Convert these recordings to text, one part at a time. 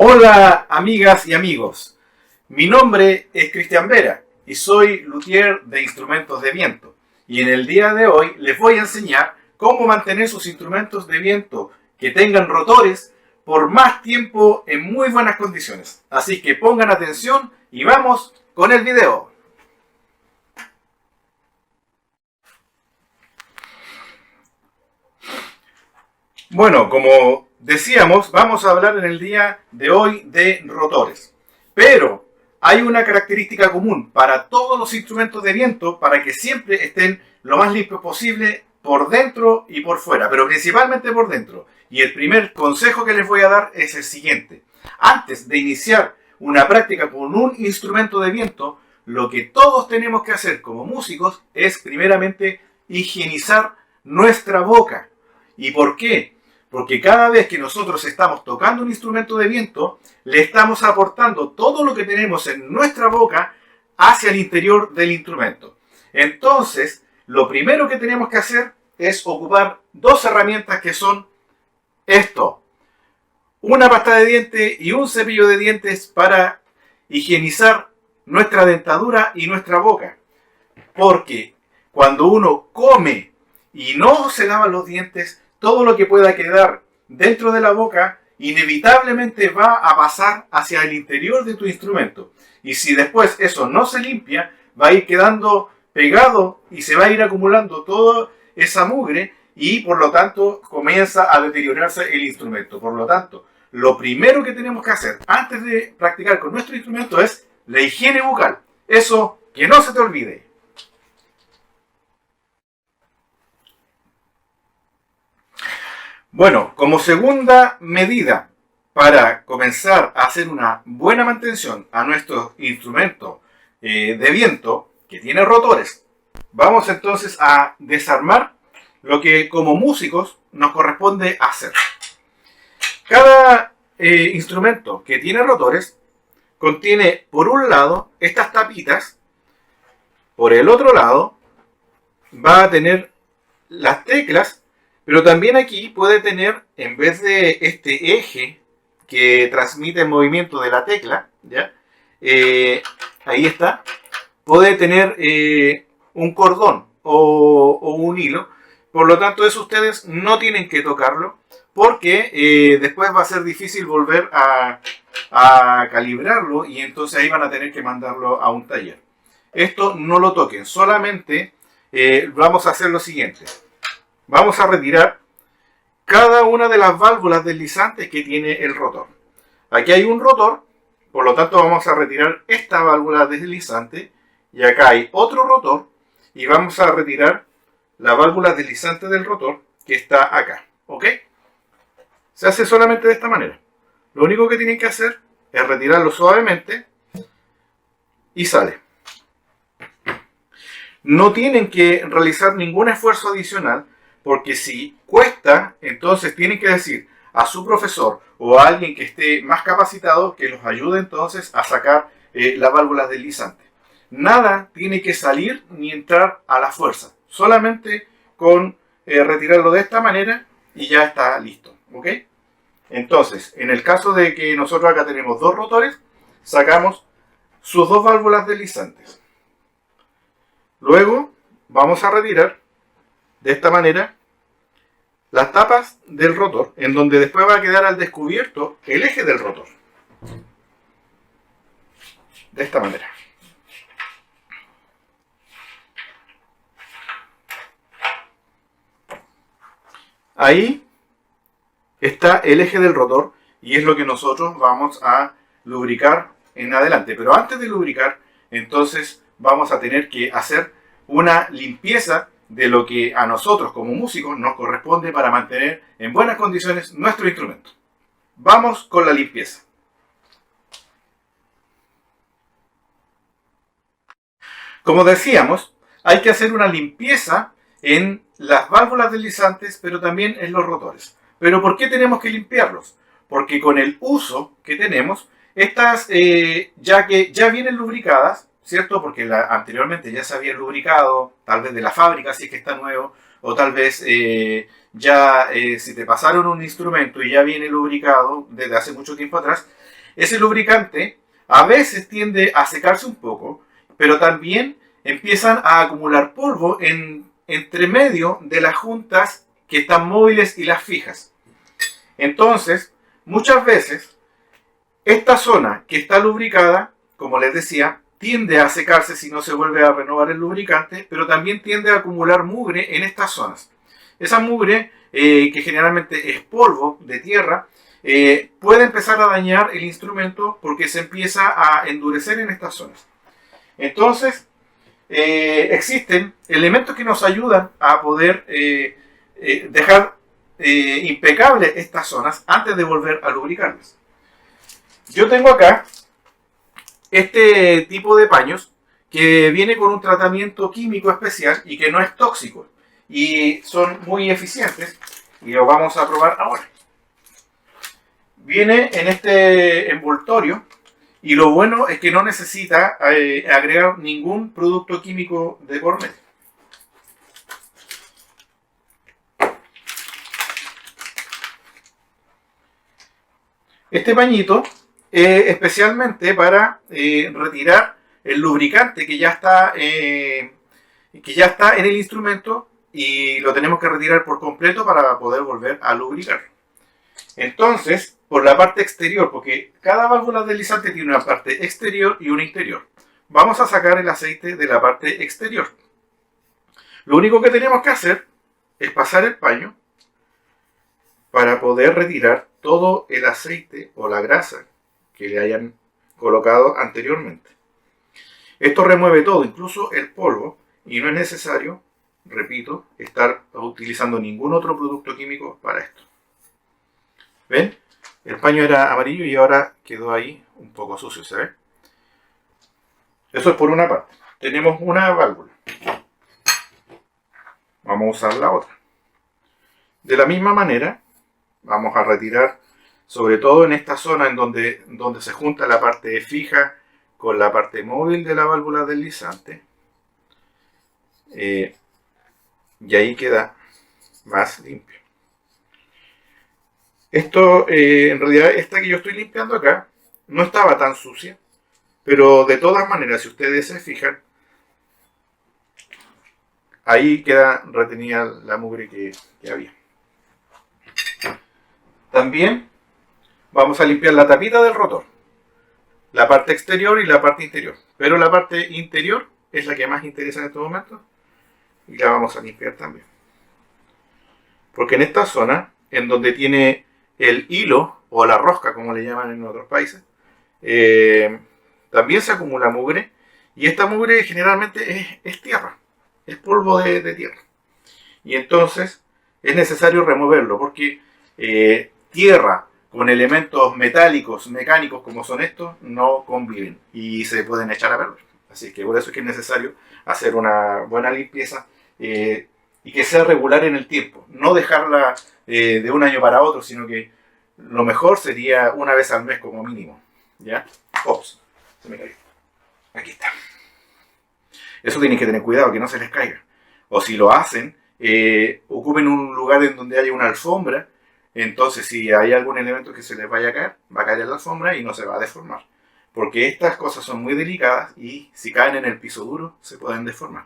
Hola amigas y amigos, mi nombre es Cristian Vera y soy luthier de instrumentos de viento y en el día de hoy les voy a enseñar cómo mantener sus instrumentos de viento que tengan rotores por más tiempo en muy buenas condiciones. Así que pongan atención y vamos con el video. Bueno, como decíamos, vamos a hablar en el día de hoy de rotores. Pero hay una característica común para todos los instrumentos de viento para que siempre estén lo más limpios posible por dentro y por fuera, pero principalmente por dentro. Y el primer consejo que les voy a dar es el siguiente. Antes de iniciar una práctica con un instrumento de viento, lo que todos tenemos que hacer como músicos es primeramente higienizar nuestra boca. ¿Y por qué? Porque cada vez que nosotros estamos tocando un instrumento de viento, le estamos aportando todo lo que tenemos en nuestra boca hacia el interior del instrumento. Entonces, lo primero que tenemos que hacer es ocupar dos herramientas que son esto. Una pasta de dientes y un cepillo de dientes para higienizar nuestra dentadura y nuestra boca. Porque cuando uno come y no se lava los dientes, todo lo que pueda quedar dentro de la boca inevitablemente va a pasar hacia el interior de tu instrumento. Y si después eso no se limpia, va a ir quedando pegado y se va a ir acumulando toda esa mugre y por lo tanto comienza a deteriorarse el instrumento. Por lo tanto, lo primero que tenemos que hacer antes de practicar con nuestro instrumento es la higiene bucal. Eso que no se te olvide. Bueno, como segunda medida para comenzar a hacer una buena mantención a nuestro instrumento de viento que tiene rotores, vamos entonces a desarmar lo que como músicos nos corresponde hacer. Cada instrumento que tiene rotores contiene por un lado estas tapitas, por el otro lado va a tener las teclas. Pero también aquí puede tener, en vez de este eje que transmite el movimiento de la tecla, ¿ya? Ahí está, puede tener un cordón o un hilo. Por lo tanto, eso ustedes no tienen que tocarlo porque después va a ser difícil volver a calibrarlo y entonces ahí van a tener que mandarlo a un taller. Esto no lo toquen, solamente vamos a hacer lo siguiente. Vamos a retirar cada una de las válvulas deslizantes que tiene el rotor. Aquí hay un rotor, por lo tanto vamos a retirar esta válvula deslizante. Y acá hay otro rotor y vamos a retirar la válvula deslizante del rotor que está acá. ¿Ok? Se hace solamente de esta manera. Lo único que tienen que hacer es retirarlo suavemente y sale. No tienen que realizar ningún esfuerzo adicional. Porque si cuesta, entonces tienen que decir a su profesor o a alguien que esté más capacitado que los ayude entonces a sacar las válvulas deslizantes. Nada tiene que salir ni entrar a la fuerza. Solamente con retirarlo de esta manera y ya está listo. ¿Ok? Entonces, en el caso de que nosotros acá tenemos dos rotores, sacamos sus dos válvulas deslizantes. Luego vamos a retirar de esta manera las tapas del rotor, en donde después va a quedar al descubierto el eje del rotor. De esta manera. Ahí está el eje del rotor y es lo que nosotros vamos a lubricar en adelante. Pero antes de lubricar, entonces vamos a tener que hacer una limpieza de lo que a nosotros como músicos nos corresponde para mantener en buenas condiciones nuestro instrumento. Vamos con la limpieza. Como decíamos, hay que hacer una limpieza en las válvulas deslizantes, pero también en los rotores. ¿Pero por qué tenemos que limpiarlos? Porque con el uso que tenemos, estas ya vienen lubricadas, ¿cierto? Porque anteriormente ya se habían lubricado, tal vez de la fábrica, si es que está nuevo, o tal vez si te pasaron un instrumento y ya viene lubricado desde hace mucho tiempo atrás, ese lubricante a veces tiende a secarse un poco, pero también empiezan a acumular polvo entre medio de las juntas que están móviles y las fijas. Entonces, muchas veces, esta zona que está lubricada, como les decía, tiende a secarse si no se vuelve a renovar el lubricante, pero también tiende a acumular mugre en estas zonas. Esa mugre, que generalmente es polvo de tierra, puede empezar a dañar el instrumento porque se empieza a endurecer en estas zonas. Entonces, existen elementos que nos ayudan a poder dejar impecables estas zonas antes de volver a lubricarlas. Yo tengo acá este tipo de paños que viene con un tratamiento químico especial y que no es tóxico y son muy eficientes y lo vamos a probar ahora. Viene en este envoltorio y lo bueno es que no necesita agregar ningún producto químico de por medio. Este pañito es especialmente para retirar el lubricante que ya está en el instrumento y lo tenemos que retirar por completo para poder volver a lubricar. Entonces, por la parte exterior, porque cada válvula deslizante tiene una parte exterior y una interior, vamos a sacar el aceite de la parte exterior. Lo único que tenemos que hacer es pasar el paño para poder retirar todo el aceite o la grasa que le hayan colocado anteriormente. Esto remueve todo, incluso el polvo, y no es necesario, repito, estar utilizando ningún otro producto químico para esto. ¿Ven? El paño era amarillo y ahora quedó ahí un poco sucio, ¿se ve? Eso es por una parte. Tenemos una válvula. Vamos a usar la otra. De la misma manera, vamos a retirar, sobre todo en esta zona en donde se junta la parte fija con la parte móvil de la válvula deslizante. Y ahí queda más limpio. Esto, en realidad, esta que yo estoy limpiando acá, no estaba tan sucia, pero de todas maneras, si ustedes se fijan, ahí queda retenida la mugre que había. También vamos a limpiar la tapita del rotor, la parte exterior y la parte interior, pero la parte interior es la que más interesa en estos momentos y la vamos a limpiar también. Porque en esta zona, en donde tiene el hilo o la rosca, como le llaman en otros países, también se acumula mugre y esta mugre generalmente es tierra, es polvo de tierra. Y entonces es necesario removerlo porque tierra con elementos metálicos, mecánicos como son estos, no conviven y se pueden echar a perder. Así que por eso es que es necesario hacer una buena limpieza y que sea regular en el tiempo. No dejarla de un año para otro, sino que lo mejor sería una vez al mes como mínimo. ¿Ya? Ops, se me cayó. Aquí está. Eso tienen que tener cuidado, que no se les caiga. O si lo hacen, ocupen un lugar en donde haya una alfombra. Entonces, si hay algún elemento que se les vaya a caer, va a caer en la alfombra y no se va a deformar. Porque estas cosas son muy delicadas y si caen en el piso duro, se pueden deformar.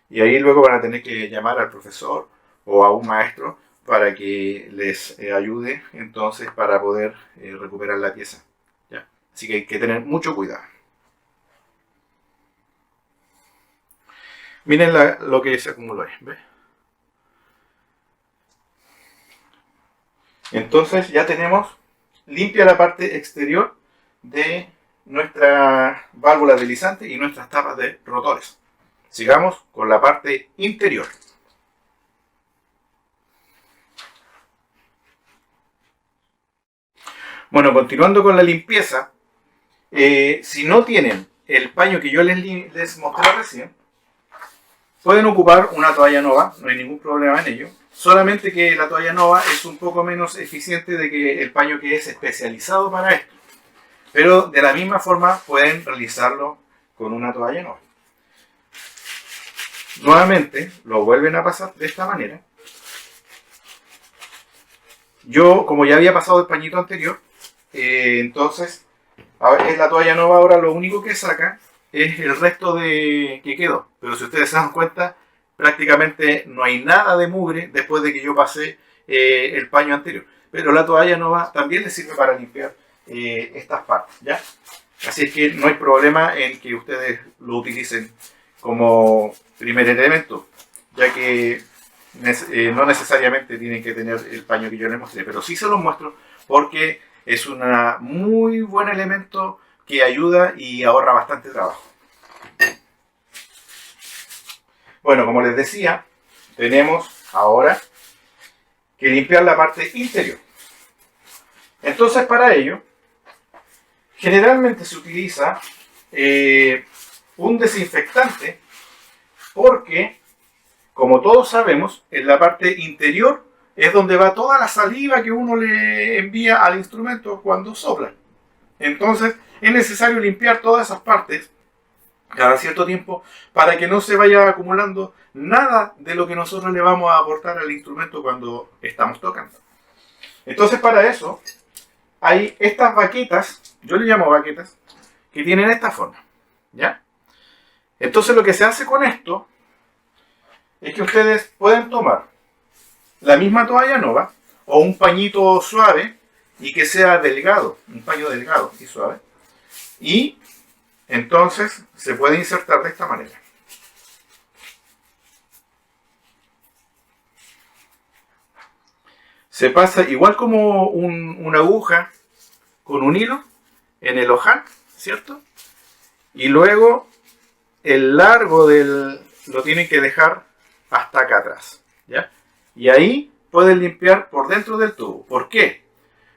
Y ahí luego van a tener que llamar al profesor o a un maestro para que les ayude entonces para poder recuperar la pieza. ¿Ya? Así que hay que tener mucho cuidado. Miren lo que se acumuló ahí, ¿ves? Entonces ya tenemos limpia la parte exterior de nuestra válvula deslizante y nuestras tapas de rotores. Sigamos con la parte interior. Bueno, continuando con la limpieza, si no tienen el paño que yo les mostré recién, pueden ocupar una toalla Nova, no hay ningún problema en ello. Solamente que la toalla Nova es un poco menos eficiente de que el paño que es especializado para esto. Pero de la misma forma pueden realizarlo con una toalla Nova. Nuevamente lo vuelven a pasar de esta manera. Yo, como ya había pasado el pañito anterior, entonces En la toalla Nova ahora lo único que saca es el resto de que quedó. Pero si ustedes se dan cuenta, prácticamente no hay nada de mugre después de que yo pasé el paño anterior. Pero la toalla Nova también le sirve para limpiar estas partes, ¿ya? Así es que no hay problema en que ustedes lo utilicen como primer elemento, ya que no necesariamente tienen que tener el paño que yo les mostré, pero sí se los muestro porque es un muy buen elemento que ayuda y ahorra bastante trabajo. Bueno, como les decía, tenemos ahora que limpiar la parte interior. Entonces, para ello, generalmente se utiliza un desinfectante porque, como todos sabemos, en la parte interior es donde va toda la saliva que uno le envía al instrumento cuando sopla. Entonces, es necesario limpiar todas esas partes cada cierto tiempo para que no se vaya acumulando nada de lo que nosotros le vamos a aportar al instrumento cuando estamos tocando. Entonces, para eso hay estas baquetas, yo le llamo baquetas, que tienen esta forma, ¿ya? Entonces lo que se hace con esto es que ustedes pueden tomar la misma toalla Nova o un pañito suave y que sea delgado, un paño delgado y suave, y entonces se puede insertar de esta manera. Se pasa igual como una aguja con un hilo en el ojal, ¿cierto? Y luego el largo lo tienen que dejar hasta acá atrás, ¿ya? Y ahí pueden limpiar por dentro del tubo. ¿Por qué?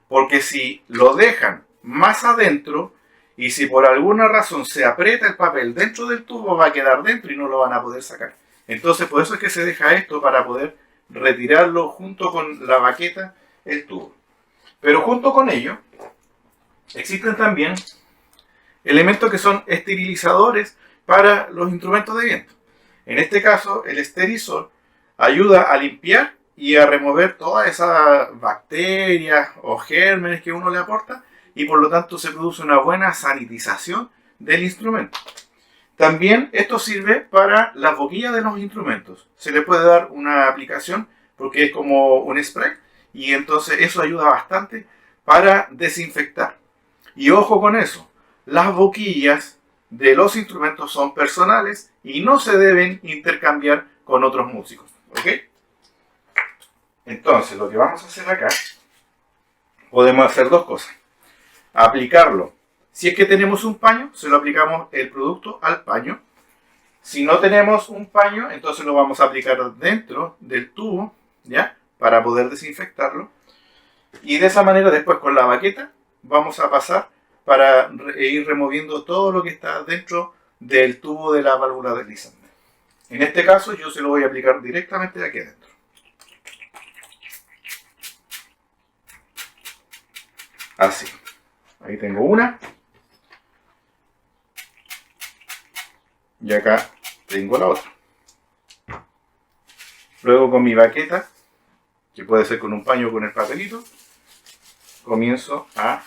Porque si lo dejan más adentro y si por alguna razón se aprieta el papel dentro del tubo, va a quedar dentro y no lo van a poder sacar. Entonces, por eso es que se deja esto para poder retirarlo junto con la baqueta, el tubo. Pero junto con ello, existen también elementos que son esterilizadores para los instrumentos de viento. En este caso, el esterizador ayuda a limpiar y a remover todas esas bacterias o gérmenes que uno le aporta y por lo tanto se produce una buena sanitización del instrumento. También esto sirve para las boquillas de los instrumentos. Se le puede dar una aplicación porque es como un spray y entonces eso ayuda bastante para desinfectar. Y ojo con eso, las boquillas de los instrumentos son personales y no se deben intercambiar con otros músicos, ¿ok? Entonces, lo que vamos a hacer acá, podemos hacer dos cosas. Aplicarlo. Si es que tenemos un paño, se lo aplicamos el producto al paño. Si no tenemos un paño, entonces lo vamos a aplicar dentro del tubo, ¿ya? Para poder desinfectarlo. Y de esa manera, después con la baqueta, vamos a pasar para ir removiendo todo lo que está dentro del tubo de la válvula deslizante. En este caso, yo se lo voy a aplicar directamente aquí adentro. Así. Ahí tengo una. Y acá tengo la otra. Luego con mi baqueta, que puede ser con un paño o con el papelito, comienzo a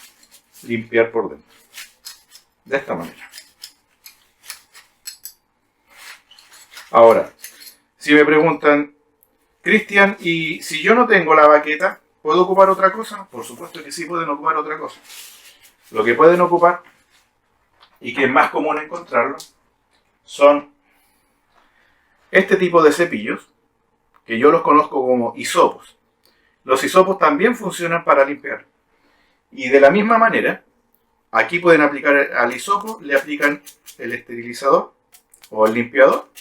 limpiar por dentro. De esta manera. Ahora, si me preguntan, Cristian, ¿y si yo no tengo la baqueta, puedo ocupar otra cosa? Por supuesto que sí pueden ocupar otra cosa. Lo que pueden ocupar, y que es más común encontrarlo, son este tipo de cepillos, que yo los conozco como hisopos. Los hisopos también funcionan para limpiar. Y de la misma manera, aquí pueden aplicar al hisopo, le aplican el esterilizador o el limpiador.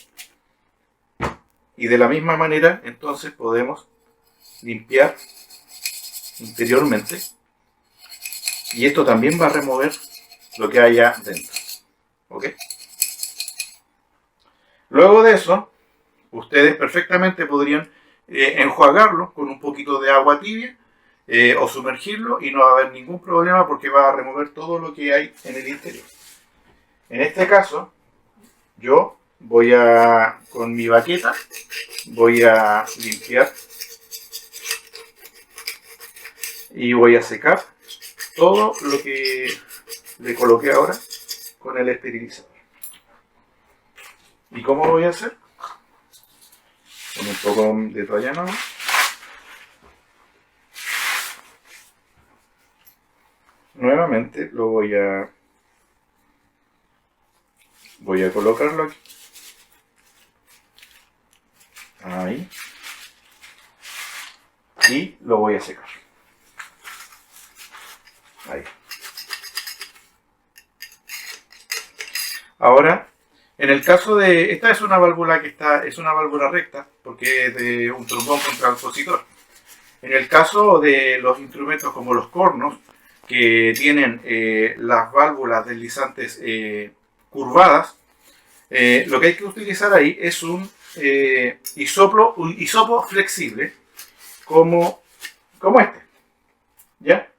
Y de la misma manera, entonces, podemos limpiar interiormente. Y esto también va a remover lo que haya dentro. ¿Ok? Luego de eso, ustedes perfectamente podrían enjuagarlo con un poquito de agua tibia o sumergirlo y no va a haber ningún problema porque va a remover todo lo que hay en el interior. En este caso, yo voy a, con mi baqueta, voy a limpiar y voy a secar todo lo que le coloqué ahora con el esterilizador. ¿Y cómo lo voy a hacer? Con un poco de toalla nueva. Nuevamente lo voy a colocarlo aquí. Ahí. Y lo voy a secar. Ahí. Ahora, en el caso de... Esta es una válvula es una válvula recta, porque es de un trombón con transpositor. En el caso de los instrumentos como los cornos, que tienen las válvulas deslizantes curvadas, lo que hay que utilizar ahí es un hisopo flexible, como este, ¿ya?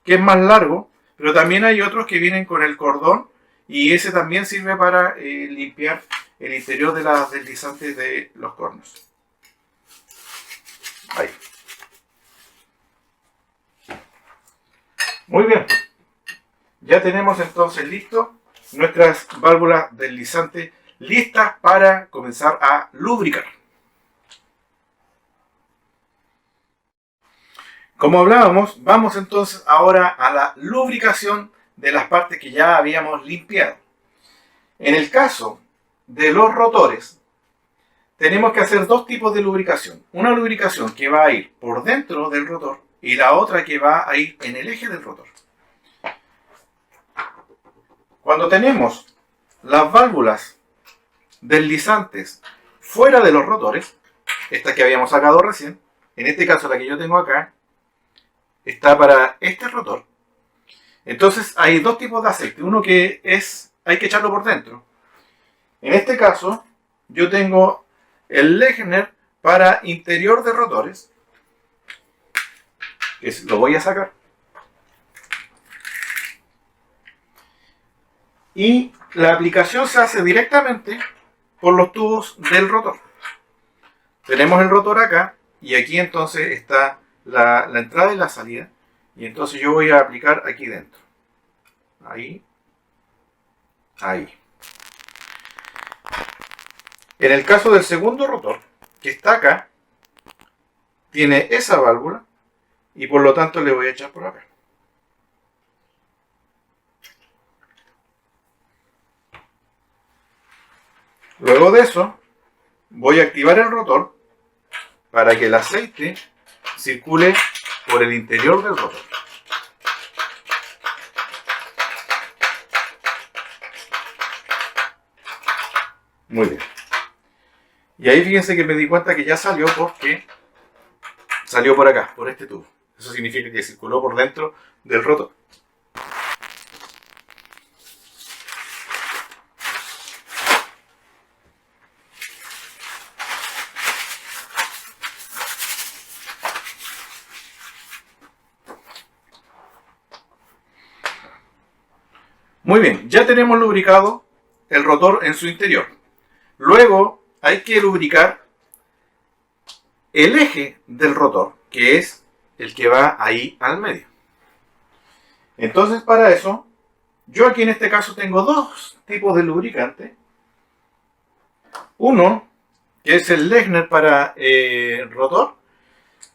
Que es más largo, pero también hay otros que vienen con el cordón, y ese también sirve para limpiar el interior de las deslizantes de los cornos. Ahí. Muy bien. Ya tenemos entonces listo nuestras válvulas deslizantes listas para comenzar a lubricar. Como hablábamos, vamos entonces ahora a la lubricación de las partes que ya habíamos limpiado. En el caso de los rotores, tenemos que hacer dos tipos de lubricación. Una lubricación que va a ir por dentro del rotor y la otra que va a ir en el eje del rotor. Cuando tenemos las válvulas deslizantes fuera de los rotores, estas que habíamos sacado recién, en este caso la que yo tengo acá, está para este rotor. Entonces hay dos tipos de aceite. Uno que hay que echarlo por dentro. En este caso, yo tengo el Lechner para interior de rotores, que lo voy a sacar. Y la aplicación se hace directamente por los tubos del rotor. Tenemos el rotor acá, y aquí entonces está la entrada y la salida. Y entonces yo voy a aplicar aquí dentro. Ahí. Ahí. En el caso del segundo rotor, que está acá, tiene esa válvula, y por lo tanto le voy a echar por acá. Luego de eso, voy a activar el rotor para que el aceite circule por el interior del rotor. Muy bien. Y ahí fíjense que me di cuenta que ya salió porque salió por acá, por este tubo. Eso significa que circuló por dentro del rotor. Muy bien, ya tenemos lubricado el rotor en su interior. Luego hay que lubricar el eje del rotor, que es el que va ahí al medio. Entonces, para eso, yo aquí en este caso tengo dos tipos de lubricante. Uno, que es el Lechner para rotor,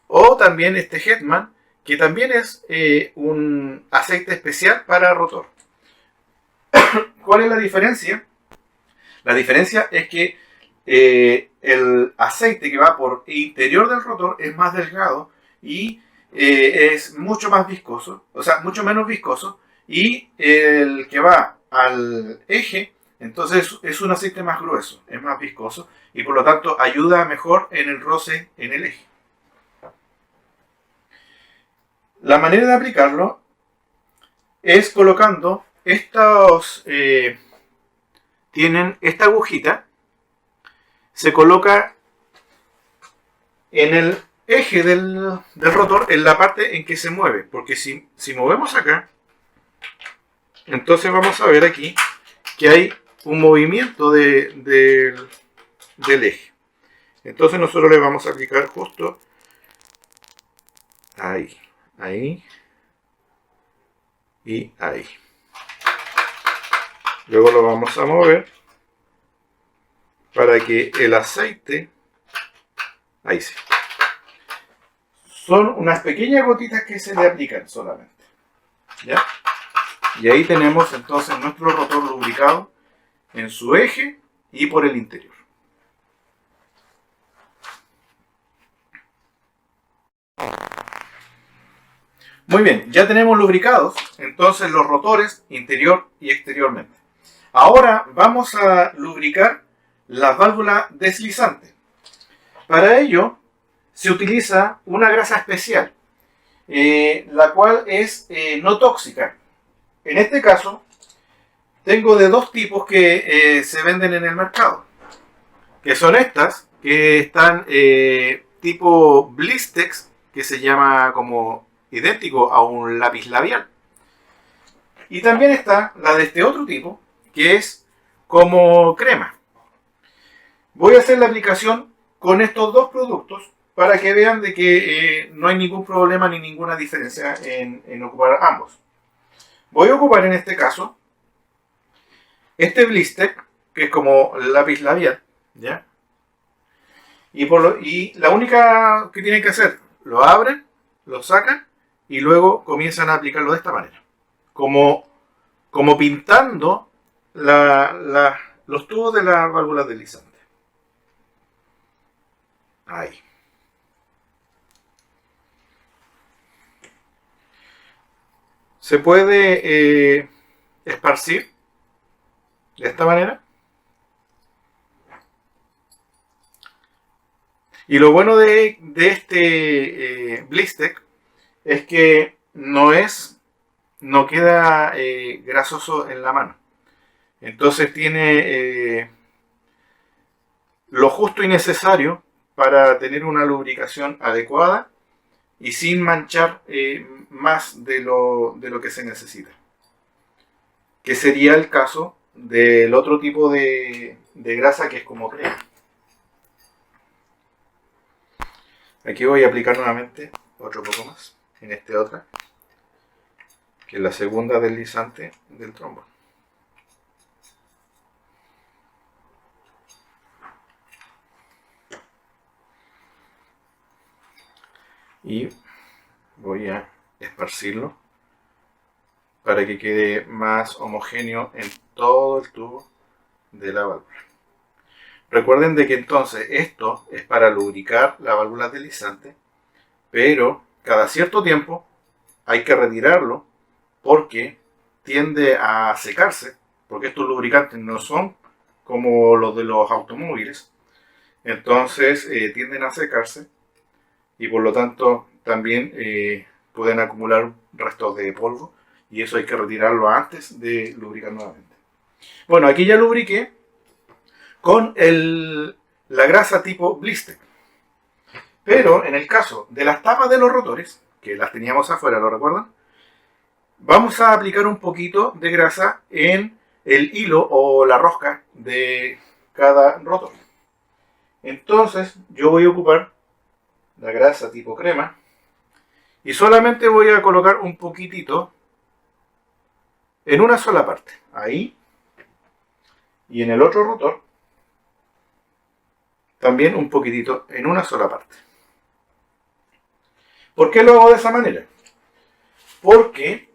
o también este Hetman, que también es un aceite especial para rotor. ¿Cuál es la diferencia? La diferencia es que el aceite que va por el interior del rotor es más delgado y es mucho más viscoso, o sea, mucho menos viscoso, y el que va al eje, entonces es un aceite más grueso, es más viscoso, y por lo tanto ayuda mejor en el roce en el eje. La manera de aplicarlo es colocando estos... tienen esta agujita, se coloca en el eje del rotor, en la parte en que se mueve, porque si movemos acá, entonces vamos a ver aquí que hay un movimiento del eje. Entonces nosotros le vamos a aplicar justo ahí, ahí y ahí. Luego lo vamos a mover para que el aceite, ahí sí, son unas pequeñas gotitas que se le aplican solamente, ¿ya? Y ahí tenemos entonces nuestro rotor lubricado en su eje y por el interior. Muy bien, ya tenemos lubricados entonces los rotores interior y exteriormente. Ahora vamos a lubricar las válvulas deslizantes. Para ello se utiliza una grasa especial, la cual es no tóxica. En este caso tengo de dos tipos que se venden en el mercado, que son estas, que están tipo Blistex, que se llama como idéntico a un lápiz labial. Y también está la de este otro tipo, que es como crema. Voy a hacer la aplicación con estos dos productos para que vean de que no hay ningún problema ni ninguna diferencia en ocupar ambos. Voy a ocupar en este caso este blister, que es como lápiz labial, ¿ya? Y la única que tienen que hacer, lo abren, lo sacan y luego comienzan a aplicarlo de esta manera. Como pintando los tubos de la válvula deslizante. Ahí. Se puede esparcir de esta manera. Y lo bueno de este Blistex es que no queda grasoso en la mano. Entonces tiene lo justo y necesario para tener una lubricación adecuada y sin manchar más de lo que se necesita. Que sería el caso del otro tipo de grasa que es como crema. Aquí voy a aplicar nuevamente otro poco más en este otra, que es la segunda deslizante del trombón. Y voy a esparcirlo para que quede más homogéneo en todo el tubo de la válvula. Recuerden de que entonces esto es para lubricar la válvula deslizante, pero cada cierto tiempo hay que retirarlo porque tiende a secarse, porque estos lubricantes no son como los de los automóviles, entonces tienden a secarse y por lo tanto también pueden acumular restos de polvo y eso hay que retirarlo antes de lubricar nuevamente. Bueno, aquí ya lubriqué con la grasa tipo blister. Pero en el caso de las tapas de los rotores, que las teníamos afuera, ¿lo recuerdan? Vamos a aplicar un poquito de grasa en el hilo o la rosca de cada rotor. Entonces yo voy a ocupar la grasa tipo crema y solamente voy a colocar un poquitito en una sola parte, ahí, y en el otro rotor también un poquitito en una sola parte. ¿Por qué lo hago de esa manera? Porque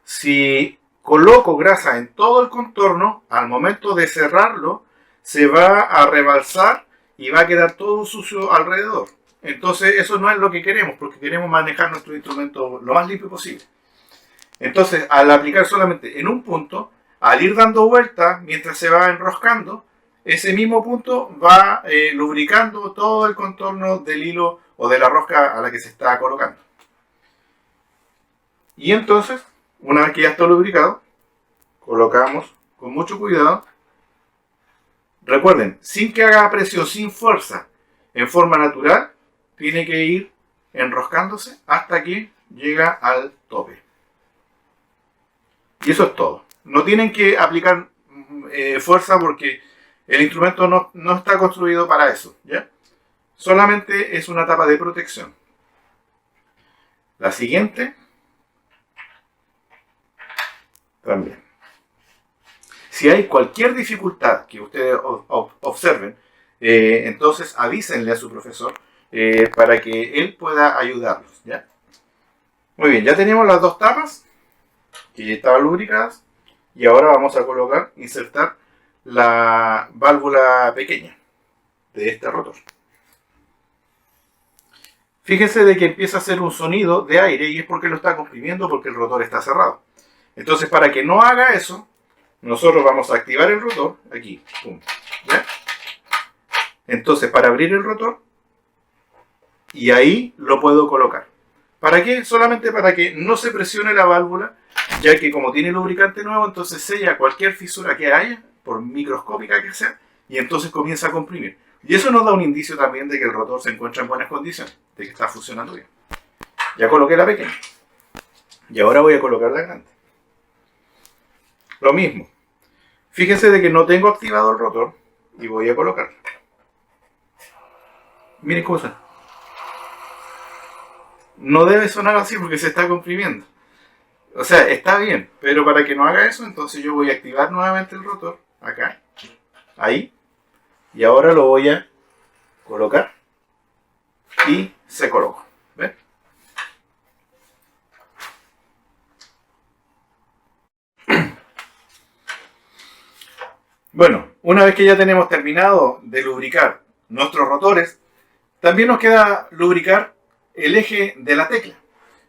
si coloco grasa en todo el contorno, al momento de cerrarlo, se va a rebalsar y va a quedar todo sucio alrededor. Entonces eso no es lo que queremos, porque queremos manejar nuestro instrumento lo más limpio posible. Entonces, al aplicar solamente en un punto, al ir dando vueltas mientras se va enroscando, ese mismo punto va lubricando todo el contorno del hilo o de la rosca a la que se está colocando. Y entonces, una vez que ya está lubricado, colocamos con mucho cuidado. Recuerden, sin que haga presión, sin fuerza, en forma natural, tiene que ir enroscándose hasta que llega al tope. Y eso es todo. No tienen que aplicar fuerza porque el instrumento no está construido para eso, ¿ya? Solamente es una tapa de protección. La siguiente también. Si hay cualquier dificultad que ustedes observen, entonces avísenle a su profesor para que él pueda ayudarlos, ¿ya? Muy bien, ya tenemos las dos tapas que ya estaban lubricadas y ahora vamos a insertar la válvula pequeña de este rotor. Fíjense de que empieza a hacer un sonido de aire y es porque lo está comprimiendo, porque el rotor está cerrado. Entonces, para que no haga eso, nosotros vamos a activar el rotor aquí. Pum, ¿ya? Entonces, para abrir el rotor, y ahí lo puedo colocar. ¿Para qué? Solamente para que no se presione la válvula, ya que como tiene lubricante nuevo, entonces sella cualquier fisura que haya, por microscópica que sea, y entonces comienza a comprimir. Y eso nos da un indicio también de que el rotor se encuentra en buenas condiciones, de que está funcionando bien. Ya coloqué la pequeña. Y ahora voy a colocar la grande. Lo mismo. Fíjense de que no tengo activado el rotor y voy a colocarlo. Miren cómo suena. No debe sonar así porque se está comprimiendo. O sea, está bien, pero para que no haga eso, entonces yo voy a activar nuevamente el rotor. Acá. Ahí. Y ahora lo voy a colocar. Y se coloca. ¿Ven? Bueno, una vez que ya tenemos terminado de lubricar nuestros rotores, también nos queda lubricar el eje de la tecla.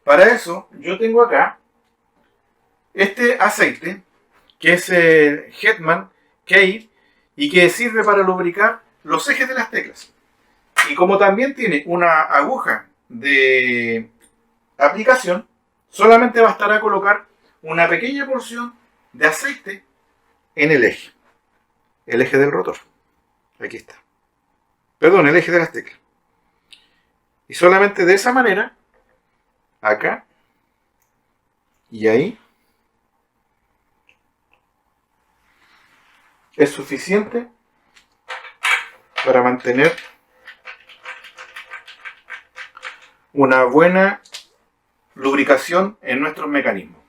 Para eso, yo tengo acá este aceite, que es el Hetman K, y que sirve para lubricar los ejes de las teclas. Y como también tiene una aguja de aplicación, solamente bastará colocar una pequeña porción de aceite en el eje del rotor. Aquí está. Perdón, el eje de las teclas. Y solamente de esa manera, acá y ahí, es suficiente para mantener una buena lubricación en nuestros mecanismos.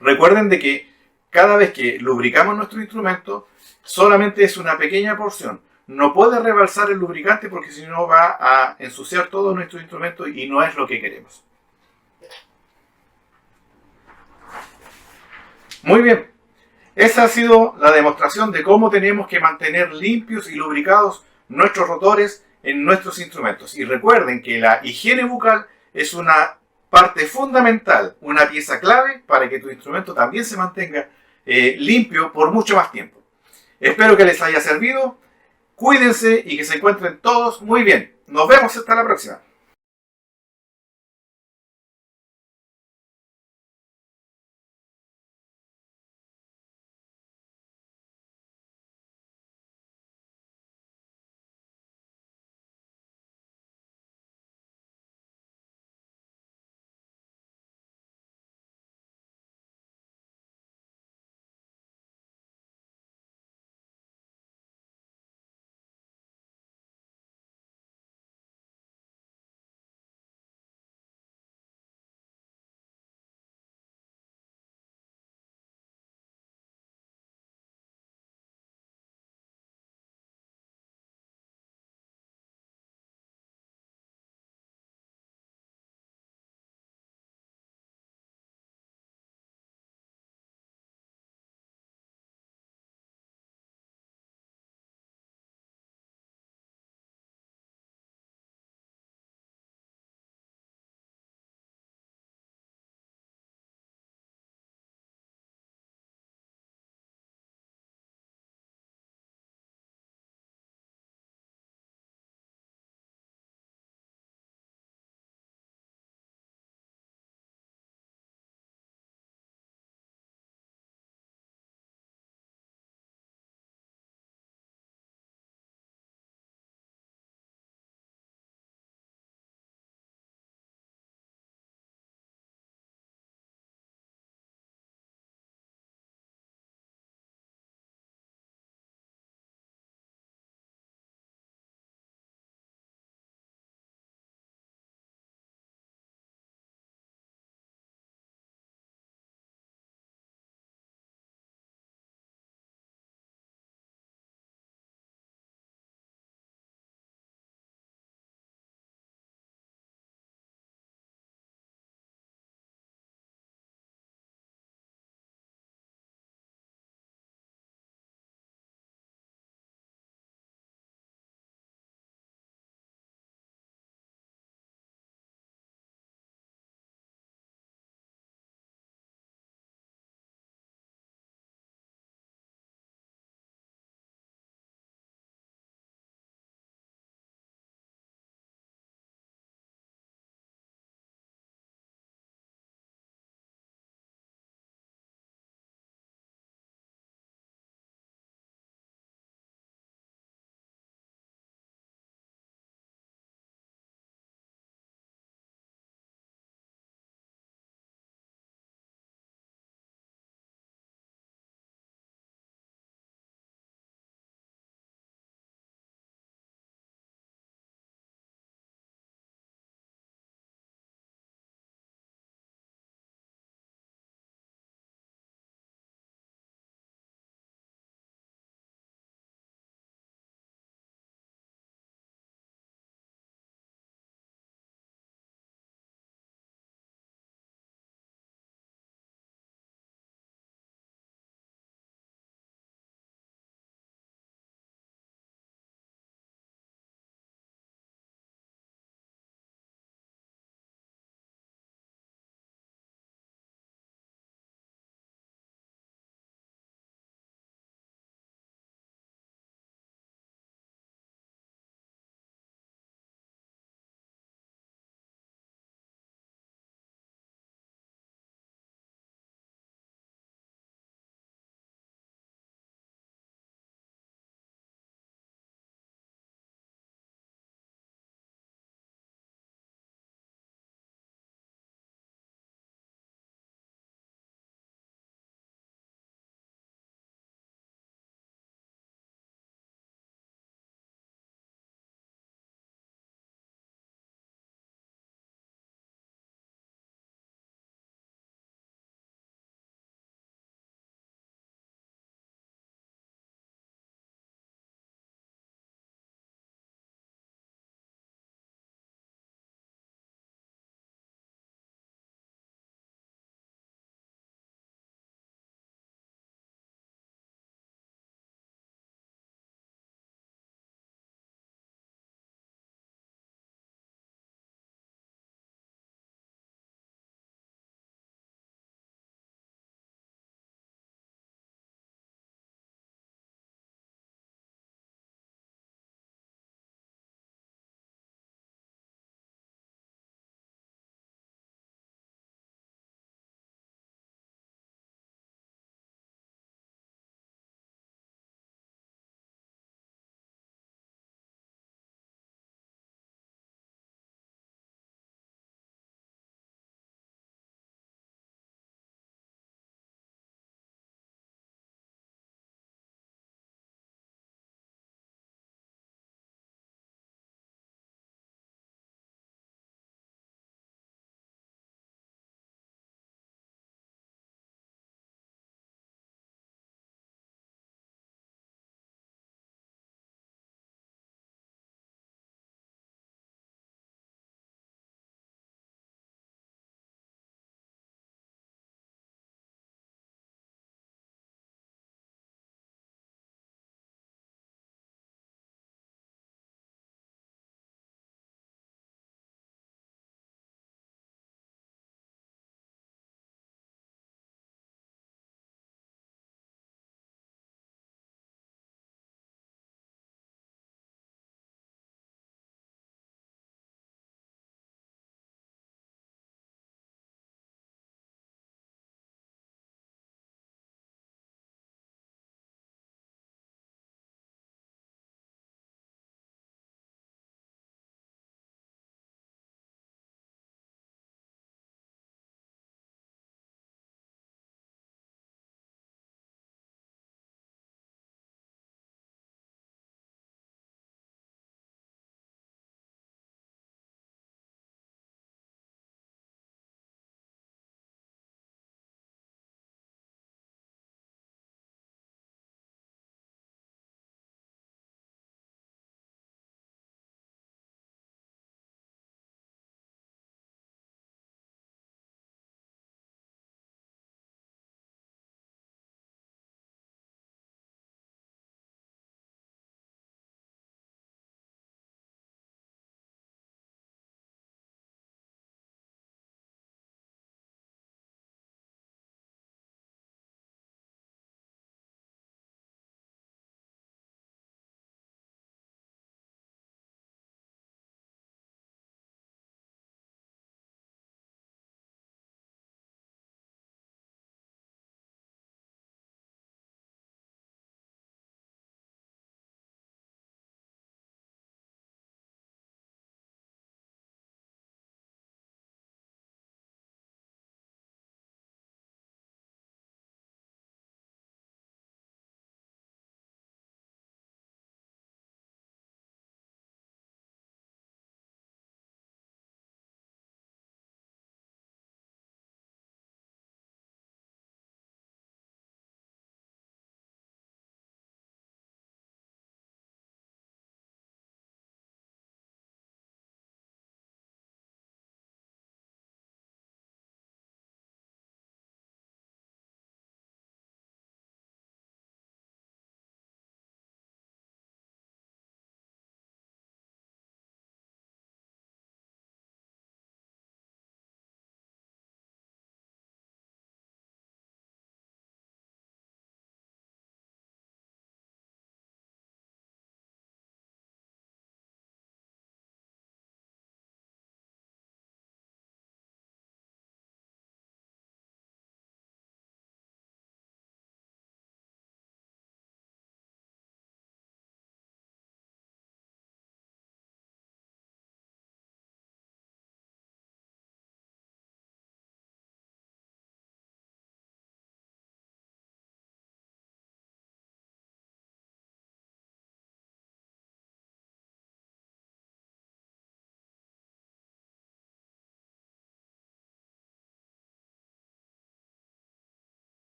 Recuerden de que cada vez que lubricamos nuestro instrumento, solamente es una pequeña porción. No puede rebalsar el lubricante porque si no va a ensuciar todo nuestro instrumento y no es lo que queremos. Muy bien. Esa ha sido la demostración de cómo tenemos que mantener limpios y lubricados nuestros rotores en nuestros instrumentos. Y recuerden que la higiene bucal es una parte fundamental, una pieza clave para que tu instrumento también se mantenga limpio por mucho más tiempo. Espero que les haya servido. Cuídense y que se encuentren todos muy bien. Nos vemos hasta la próxima.